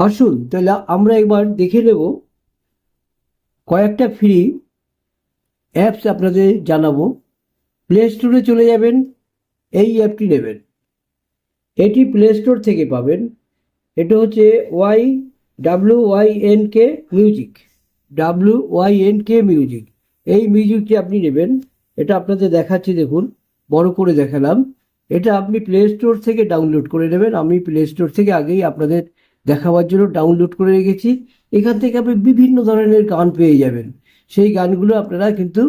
আসুন তাহলে আমরা একবার দেখে নেব কয়েকটা ফ্রি অ্যাপস আপনাদের জানাবো। প্লে স্টোরে চলে যাবেন, এই অ্যাপটি নেবেন, এটি প্লে স্টোর থেকে পাবেন। এটা হচ্ছে WYNK মিউজিক, WYNK মিউজিক। এই মিউজিকটি আপনি নেবেন। এটা আপনাদের দেখাচ্ছি, দেখুন বড় করে দেখালাম। এটা আপনি প্লে স্টোর থেকে ডাউনলোড করে নেবেন। আমি প্লে স্টোর থেকে আগেই আপনাদের দেখাবার জন্য ডাউনলোড করে রেখেছি। এখান থেকে আপনি বিভিন্ন ধরনের গান পেয়ে যাবেন। সেই গানগুলো আপনারা কিন্তু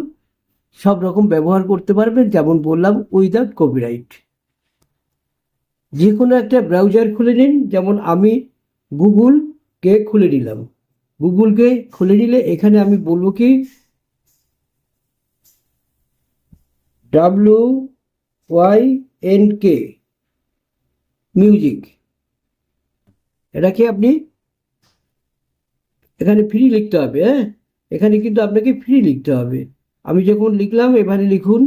সব রকম ব্যবহার করতে পারবেন, যেমন বললাম, উইদাউট কপিরাইট। যে কোনো একটা ব্রাউজার খুলে নিন, যেমন আমি গুগলকে খুলে নিলাম। গুগলকে খুলে নিলে এখানে আমি বলবো কি WYNK মিউজিক। এটাকে আপনি এখানে ফ্রি লিখতে হবে। হ্যাঁ, এখানে কিন্তু আপনাকে ফ্রি লিখতে হবে। আমি যখন লিখলাম, এখানে লিখুন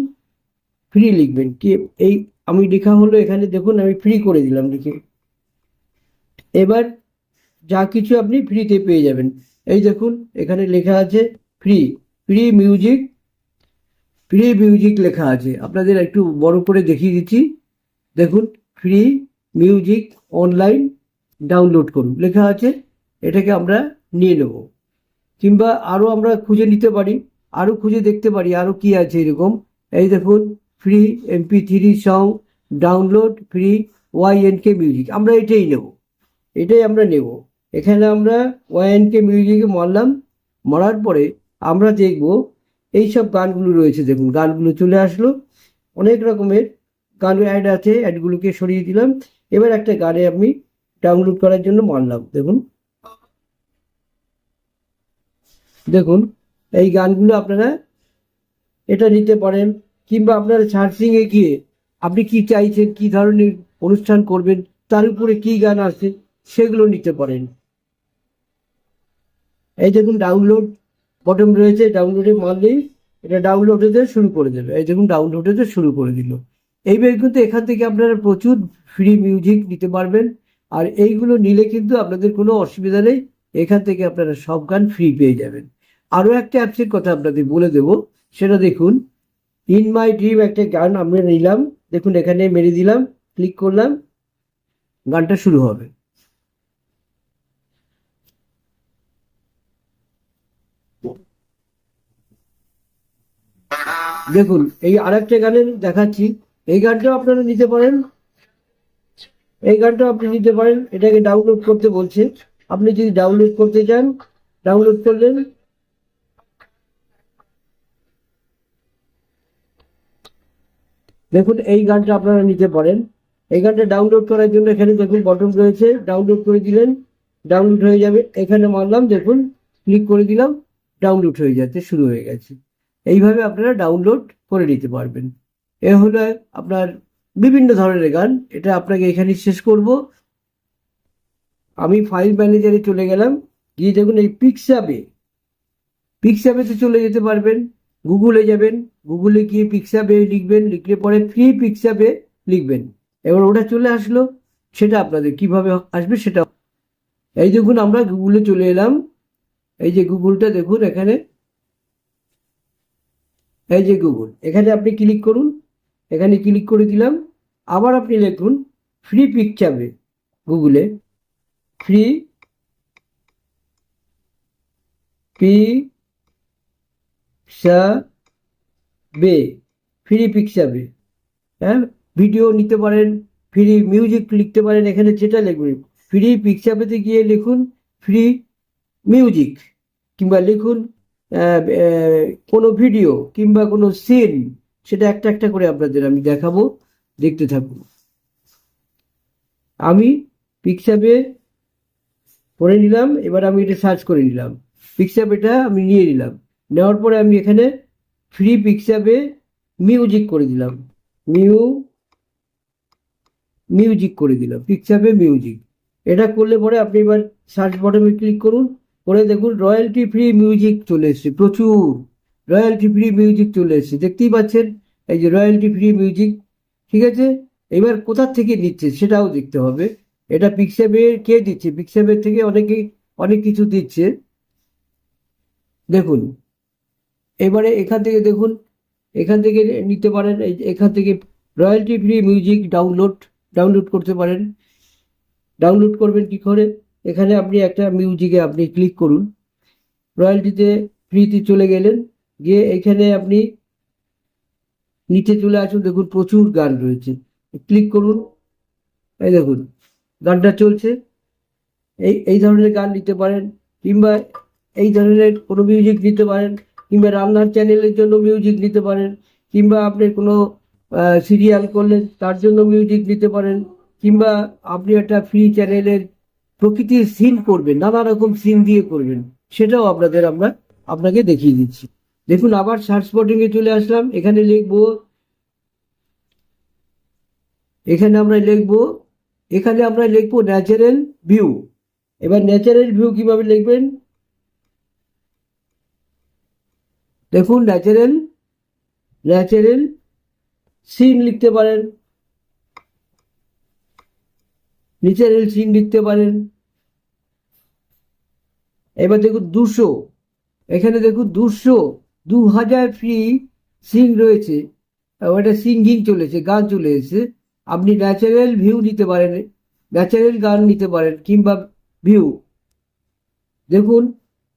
ফ্রি, লিখবেন কি এই আমি লেখা হলো, এখানে দেখুন আমি ফ্রি করে দিলাম লিখে। এবার যা কিছু আপনি ফ্রিতে পেয়ে যাবেন। এই দেখুন এখানে লেখা আছে free, free music, free music লেখা আছে। আপনাদের একটু বড় করে দেখিয়ে দিচ্ছি, দেখুন ফ্রি মিউজিক অনলাইন ডাউনলোড করুন লেখা আছে। এটাকে আমরা নিয়ে নেব, কিংবা আরও আমরা খুঁজে নিতে পারি, আরও খুঁজে দেখতে পারি আরও কি আছে এরকম। এই দেখুন free MP3 song download free YNK music, আমরা এটাই নেব, এটাই আমরা নেব। এখানে আমরা YNK মিউজিকে মারলাম। মারার পরে আমরা দেখব এইসব গানগুলো রয়েছে, দেখুন গানগুলো চলে আসলো। অনেক রকমের গান অ্যাড আছে, অ্যাডগুলোকে সরিয়ে দিলাম। এবার একটা গানে আমি ডাউনলোড করার জন্য মারলাম, দেখুন দেখুন এই গানগুলো আপনারা এটা নিতে পারেন। কিংবা আপনারা সার্চিংয়ে গিয়ে আপনি কি চাইছেন, কি ধরনের অনুষ্ঠান করবেন, তার উপরে কি গান আছে সেগুলো নিতে পারেন। এই দেখুন ডাউনলোড বটন রয়েছে, ডাউনলোডে মারলেই এটা ডাউনলোড হতে শুরু করে দেবে। এই দেখুন ডাউনলোড হতে শুরু করে দিল। এইবার কিন্তু এখান থেকে আপনারা প্রচুর ফ্রি মিউজিক নিতে পারবেন। আর এইগুলো নিলে কিন্তু আপনাদের কোনো অসুবিধা নেই, এখান থেকে আপনারা সব গান ফ্রি পেয়ে যাবেন। আরও একটা অ্যাপসের কথা আপনাদের বলে দেব, সেটা দেখুন ইন মাই ড্রিম। একটা গান আমরা নিলাম, দেখুন এখানে মেরে দিলাম, ক্লিক করলাম, গানটা শুরু হবে। দেখুন এই আরেকটা গানের দেখাচ্ছি, এই গানটাও আপনারা নিতে পারেন, এই গানটাও আপনি নিতে পারেন। এটাকে ডাউনলোড করতে বলছে, আপনি যদি ডাউনলোড করতে চান ডাউনলোড করলেন। দেখুন এই গানটা আপনারা নিতে পারেন। এই গানটা ডাউনলোড করার জন্য এখানে দেখুন বটন রয়েছে, ডাউনলোড করে দিলেন, ডাউনলোড হয়ে যাবে। এখানে মারলাম, দেখুন ক্লিক করে দিলাম, ডাউনলোড হয়ে যাচ্ছে, শুরু হয়ে গেছে। এইভাবে আপনারা ডাউনলোড করে নিতে পারবেন। এ হলো আপনার বিভিন্ন ধরনের গান। এটা আপনাকে এখানে শেষ করব। আমি ফাইল ম্যানেজারে চলে গেলাম, গিয়ে দেখুন এই পিক্সাবে, পিক্সাবেতে চলে যেতে পারবেন। গুগলে যাবেন, গুগলে গিয়ে পিক্সাবে লিখবেন, লিখলে পরে ফ্রি পিক্সাবে লিখবেন। এবার ওটা চলে আসলো। সেটা আপনাদের কিভাবে আসবে সেটা, এই দেখুন আমরা গুগলে চলে এলাম। এই যে গুগলটা দেখুন এখানে, এই যে গুগল, এখানে আপনি ক্লিক করুন, এখানে ক্লিক করে দিলাম। আবার আপনি লিখুন ফ্রি পিক্সাবে, গুগলে ফ্রি পিক্সাবে, ফ্রি পিক্সাবে। হ্যাঁ, ভিডিও নিতে পারেন, ফ্রি মিউজিক লিখতে পারেন, এখানে যেটা লিখবেন। ফ্রি পিক্সাবেতে গিয়ে লিখুন ফ্রি মিউজিক, কিংবা লিখুন কোনো ভিডিও কিংবা কোনো সিন, সেটা একটা একটা করে আপনাদের আমি দেখাবো, দেখতে থাকুন। আমি পিক্সাবে করে নিলাম, এবার আমি এটা সার্চ করে নিলাম, পিক্সাবেটা আমি নিয়ে নিলাম। নেওয়ার পরে আমি এখানে ফ্রি পিক্সাবে মিউজিক করে দিলাম, মিউজিক করে দিলাম, পিক্সাবে মিউজিক। এটা করলে পরে আপনি এবার সার্চ বটনে ক্লিক করুন, করে দেখুন রয়্যালটি ফ্রি মিউজিক চলে এসছে, প্রচুর রয়্যালটি ফ্রি মিউজিক চলে এসছে, দেখতেই পাচ্ছেন এই যে রয়্যালটি ফ্রি মিউজিক। ঠিক আছে, এবার কোথা থেকে নিচ্ছে সেটাও দেখতে হবে। এটা পিক্সেভের কে দিচ্ছে, পিক্সেভের থেকে অনেক কিছু দিচ্ছে। দেখুন এবারে এখান থেকে দেখুন, এখান থেকে নিতে পারেন, এখান থেকে রয়্যালটি ফ্রি মিউজিক ডাউনলোড করতে পারেন। ডাউনলোড করবেন কি করে, এখানে আপনি একটা মিউজিকে আপনি ক্লিক করুন, রয়্যালটিতে ফ্রিতে চলে গেলেন, গিয়ে এখানে আপনি নিচে চলে আসুন, দেখুন প্রচুর গান রয়েছে, ক্লিক করুন, এই দেখুন গানটা চলছে। এই ধরনের গান নিতে পারেন, কিংবা এই ধরনের কোনো মিউজিক নিতে পারেন, কিংবা রান্নার চ্যানেলের জন্য মিউজিক নিতে পারেন, কিংবা আপনি কোনো সিরিয়াল করলেন তার জন্য মিউজিক নিতে পারেন, কিংবা আপনি একটা ফ্রি চ্যানেলের প্রকৃতির সিন করবেন, নানা রকম সিন দিয়ে করবেন, সেটাও আমরা আপনাকে দেখিয়ে দিচ্ছি। দেখুন আবার সার্চ স্পটিংয়ে চলে আসলাম, এখানে লিখবো, এখানে আমরা লিখবো ন্যাচারাল ভিউ। এবার ন্যাচারাল ভিউ কিভাবে লিখবেন, দেখুন ন্যাচারাল সিন লিখতে পারেন, ন্যাচারাল সিন লিখতে পারেন। এবার দেখুন 200, এখানে দেখুন 2000 ফ্রি সিন রয়েছে, ওটা সিঙ্গিং চলেছে, গান চলে এসেছে। আপনি ন্যাচারাল ভিউ নিতে পারেন, ন্যাচারাল গান নিতে পারেন, কিংবা ভিউ। দেখুন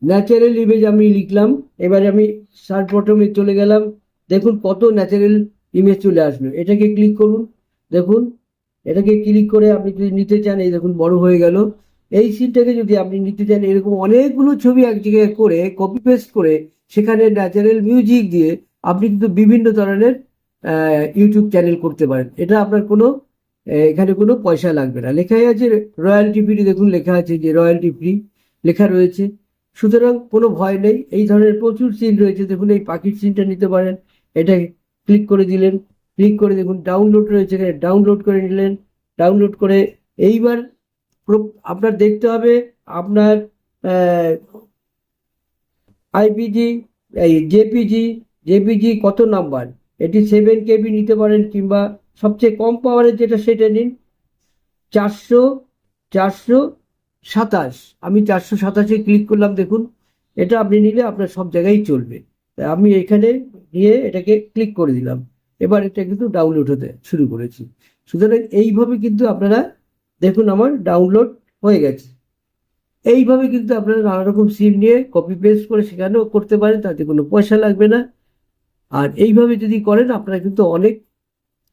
ন্যাচারাল ইমেজ আমি লিখলাম, এবারে আমি সার্চ বটমে চলে গেলাম, দেখুন কত ন্যাচারাল ইমেজ চলে আসলো, এটাকে ক্লিক করুন। দেখুন এটাকে ক্লিক করে আপনি যদি নিতে চান, এই দেখুন বড় হয়ে গেল। এই সিনটাকে যদি আপনি নিতে চান, এরকম অনেকগুলো ছবি এক জায়গায় করে কপি পেস্ট করে সেখানে ন্যাচারাল মিউজিক দিয়ে আপনি কিন্তু বিভিন্ন ধরনের ইউটিউব চ্যানেল করতে পারেন। এটা আপনার কোনো এখানে কোনো পয়সা লাগবে না, লেখাই আছে রয়্যালটি ফ্রি, দেখুন লেখা আছে যে রয়্যালটি ফ্রি লেখা রয়েছে, সুতরাং কোনো ভয় নেই। এই ধরনের প্রচুর সিন রয়েছে, দেখুন এই পাখির সিনটা নিতে পারেন, এটা ক্লিক করে দিলেন, ক্লিক করে দেখুন ডাউনলোড রয়েছে, এখানে ডাউনলোড করে নিলেন। ডাউনলোড করে এইবার আপনার দেখতে হবে আপনার আইপিজি, এই জেপিজি কত নাম্বার, এটি 7 KB নিতে পারেন, কিংবা সবচেয়ে কম পাওয়ারের যেটা সেটা নিন, 427। আমি 427-এ ক্লিক করলাম, দেখুন এটা আপনি নিলে আপনার সব জায়গায় চলবে। তাই আমি এখানে নিয়ে এটাকে ক্লিক করে দিলাম, এবার এটা কিন্তু ডাউনলোড হতে শুরু করেছি। সুতরাং এইভাবে কিন্তু আপনারা দেখুন আমার ডাউনলোড হয়ে গেছে। এইভাবে কিন্তু আপনারা নানা রকম সিম নিয়ে কপি পেস্ট করে সেখানেও করতে পারেন, তাতে কোনো পয়সা লাগবে না। আর এইভাবে যদি করেন আপনারা কিন্তু অনেক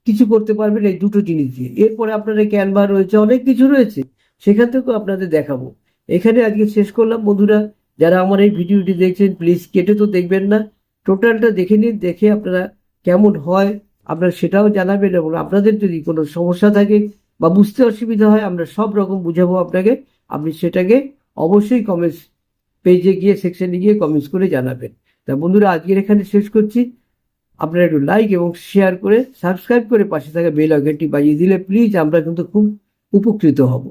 কিছু করতে পারবেন এই দুটো জিনিস দিয়ে। এরপরে আপনাদের ক্যানভা রয়েছে, অনেক কিছু রয়েছে, সেখান থেকেও আপনাদের দেখাবো। এখানে আজকে শেষ করলাম বন্ধুরা, যারা আমার এই ভিডিওটি দেখছেন প্লিজ কেটে তো দেখবেন না, টোটালটা দেখে নিন, দেখে আপনারা কেমন হয় আপনারা সেটাও জানাবেন, এবং আপনাদের যদি কোনো সমস্যা থাকে বা বুঝতে অসুবিধা হয় আমরা সব রকম বুঝাবো আপনাকে, আপনি সেটাকে অবশ্যই কমেন্টস পেজে গিয়ে সেকশনে গিয়ে কমেন্টস করে জানাবেন। তা বন্ধুরা আজকের এখানে শেষ করছি, আপনারা একটু লাইক এবং শেয়ার করে সাবস্ক্রাইব করে পাশে থাকা বেল আইকনটি বাজিয়ে দিলে প্লিজ আমরা কিন্তু খুব উপকৃত হব।